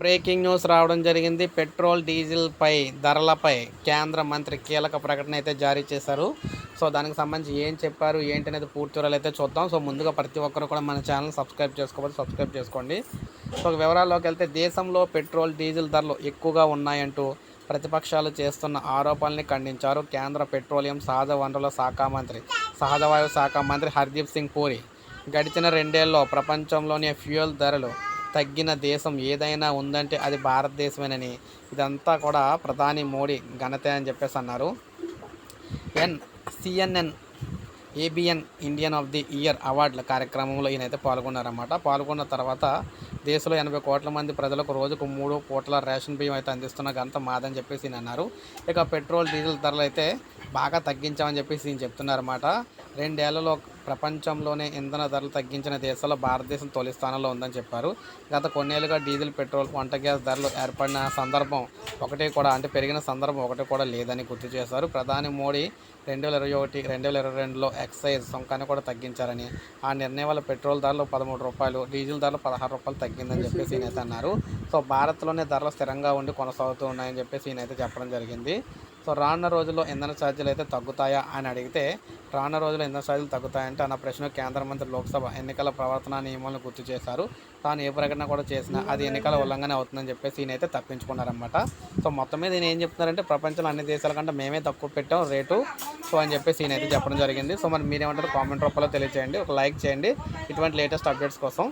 Breaking news రావడం జరిగింది. Petrol, డీజిల్‌పై ధరలపై కేంద్ర మంత్రి కీలక ప్రకటన అయితే జారీ చేశారు. సో, దానికి సంబంధించి ఏం చెప్పారు, ఏంటనేది పూర్తి వివరాలైతే చూద్దాం. సో, ముందుగా ప్రతి ఒక్కరు కూడా మన ఛానల్ సబ్స్క్రైబ్ చేసుకోకపోతే సబ్స్క్రైబ్ చేసుకోండి. సో, వివరాల్లోకి వెళ్తే దేశంలో పెట్రోల్, డీజిల్ ధరలు ఎక్కువగా ఉన్నాయంటూ ప్రతిపక్షాలు చేస్తున్న ఆరోపణల్ని ఖండించారు కేంద్ర పెట్రోలియం, సహజ వనరుల శాఖ మంత్రి, సహజవాయు శాఖ మంత్రి హర్దీప్ సింగ్ పూరి. గడిచిన 2 ఏళ్లలో ప్రపంచంలోనే ఫ్యూయల్ ధరలు తగ్గిన దేశం ఏదైనా ఉందంటే అది భారతదేశమేనని, ఇదంతా కూడా ప్రధాని మోడీ ఘనతే అని చెప్పేసి అన్నారు. CNN ABN Indian of the year అవార్డుల కార్యక్రమంలో ఈయనైతే పాల్గొన్నారన్నమాట. పాల్గొన్న తర్వాత దేశంలో 80 కోట్ల మంది ప్రజలకు రోజుకు 3 పూటల రేషన్ బియ్యం అయితే అందిస్తున్న ఘనత మాదని చెప్పేసి ఈయన అన్నారు. ఇక పెట్రోల్, డీజిల్ ధరలు అయితే బాగా తగ్గించామని చెప్పేసి ఈయన చెప్తున్నారన్నమాట. 2 ఏళ్లలో ప్రపంచంలోనే ఇంధన ధరలు తగ్గించిన దేశాల్లో భారతదేశం తొలి స్థానంలో ఉందని చెప్పారు. గత కొన్నేళ్లుగా డీజిల్, పెట్రోల్, వంట గ్యాస్ ధరలు ఏర్పడిన సందర్భం పెరిగిన సందర్భం ఒకటి కూడా లేదని గుర్తు చేశారు. ప్రధాని మోడీ 2021, 2022లో ఎక్సైజ్ సుంకాన్ని కూడా తగ్గించారని, ఆ నిర్ణయం వల్ల పెట్రోల్ ధరలు రూ. 13, డీజిల్ ధరలు రూ. 16 తగ్గిందని చెప్పేసి ఈయనైతే అన్నారు. సో, భారత్లోనే ధరలు స్థిరంగా ఉండి కొనసాగుతూ ఉన్నాయని చెప్పేసి ఈయనైతే చెప్పడం జరిగింది. సో, రానున్న రోజుల్లో ఇంధన ఛార్జీలు అయితే తగ్గుతాయా అని అడిగితే, రానున్న రోజుల్లో ఇంధన ఛార్జీలు తగ్గుతాయంటే అన్న ప్రశ్నకు కేంద్ర మంత్రి లోక్సభ ఎన్నికల ప్రవర్తన నియమాలను గుర్తు చేశారు. తాను ఏ ప్రకటన కూడా చేసినా అది ఎన్నికల ఉల్లంఘన అవుతుందని చెప్పేసి ఈయనైతే తప్పించుకున్నారన్నమాట. సో, మొత్తం మీద ఈయన ఏం చెప్తున్నారంటే ప్రపంచంలో అన్ని దేశాల కంటే మేమే తక్కువ పెట్టాం రేటు, సో అని చెప్పేసి ఈయనైతే చెప్పడం జరిగింది. సో, మరి మీరేమంటారు కామెంట్ రూపంలో తెలియజేయండి, ఒక లైక్ చేయండి ఇటువంటి లేటెస్ట్ అప్డేట్స్ కోసం.